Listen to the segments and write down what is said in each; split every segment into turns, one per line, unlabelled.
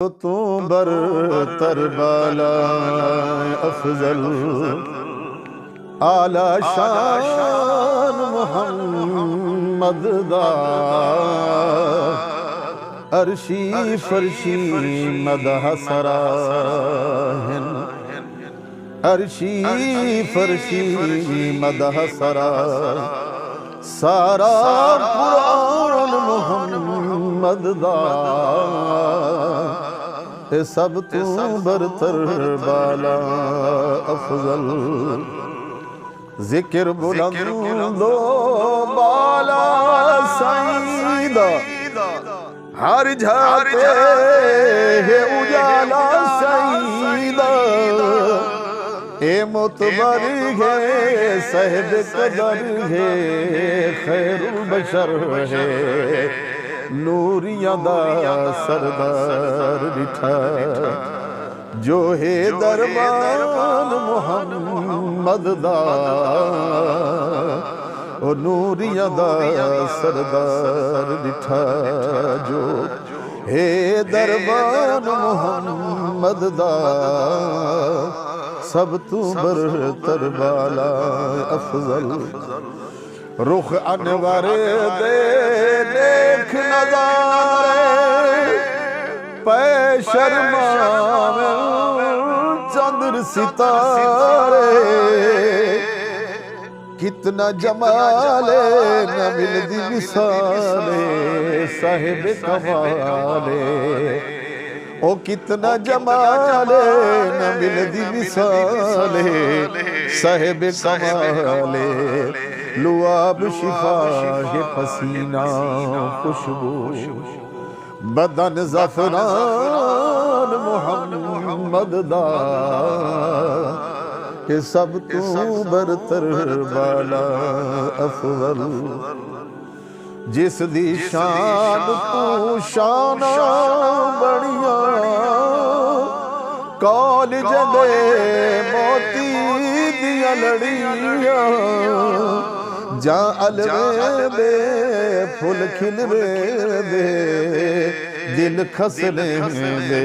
तो तू बरतर बाला अफजल आला शान मोहम्मद दा अर्शी फरशी मदह सराहन अर्शी फरशी मदह सरा सारा कुरान मोहम्मद दा ए सब तू बरतर बाला अफजल जिक्र बुलंदो बाला सईदा हर जाते है उजाला सईदा ए मुतबर है साहिब कदर है खैरुल बशर है नूरिया दा सरदार दिठा जो है दरबान मोहम्मद दा ओ नूरिया दा सरदार दिठा जो है दरबान मोहम्मद दा सब तू बरतर बाला अफजल रुख अनवर दे देख नजारे पै शर्मा चंद्र सितारे कितना जमाले न मिलदी मिसाले साहिब कमाले ओ कितना जमाले न मिलदी मिसाले साहिब कमाले लुआब शिफा है पसीना खुशबू बदन ज़फ़रान मोहम्मद दा के सब तू बरतर बाला अफजल जिस दी शान तू शाना बड़िया कॉलेज दे मोती दिया लड़िया जा अलवे दे फुल खिलवे दे दिल खसने दे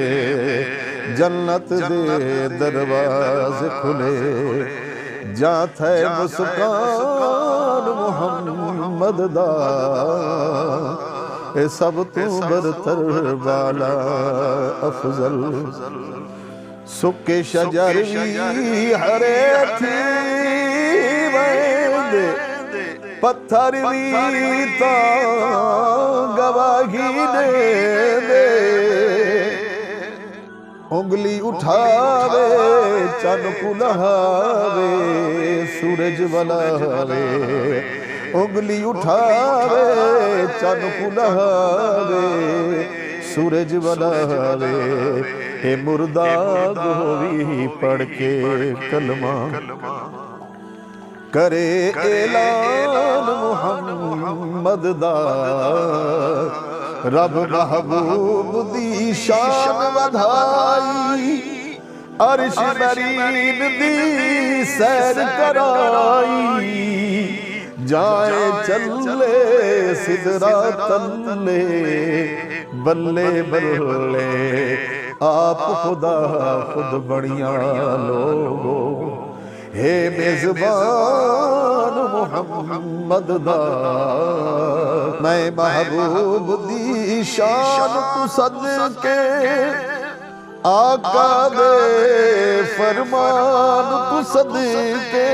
जन्नत दे दरवाजे खुले जा थे मुस्कान मोहम्मद दा ए सब तू बरतर बाला अफजल सुके शजर भी हरे थी दे पत्थर भी ता गवाही दे उंगली उठावे चन कुलहावे सूरज बलावे उंगली उठावे चन कुलहावे सूरज बलावे हे मुर्दा गोवी पढ़ के कलमा करे ऐलान मोहम्मद दा रब महबूब दी शान वधाई अर्श बरीन दी सैर कराई जाए चले सिदरा तल्ले बल्ले बल्ले आप खुदा खुद बढ़िया लोगो हे मेज़बान मोहम्मद दा मैं महबूब दी शान तू सदके आका दे फरमान तू सदके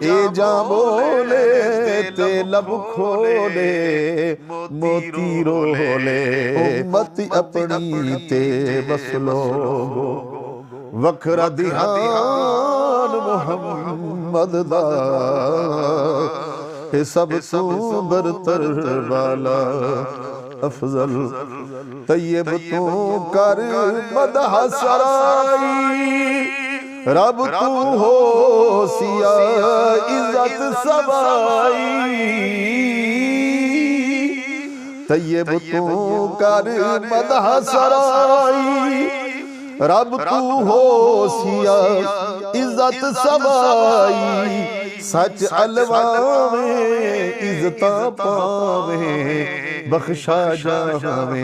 ए जा बोले ते लब खोले मोती रोले उम्मत अपनी ते बस लोगो वखरा ध्यान मोहम्मद दा ए सब तू बरतर बाला अफजल तैयब तू कर मदह सराई रब तू हो सिया इज्जत सवाई तैयब तू कर मदह सराई रब तू हो सिया इज्जत सवाई सच अलवावे इज्जत पावे बख्शा जावे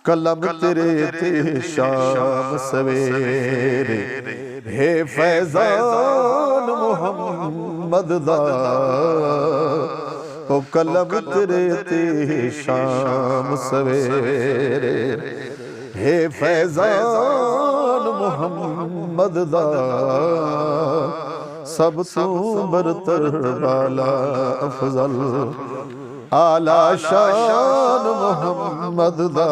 कलम तेरे ते शाम सवेरे, हे फैजान मुहम्मद दा ओ कलम तेरे ते शाम सवेरे, हे फैजान मुहम्मद दा सब तू बरतर बाला अफजल आला शान मुहम्मद दा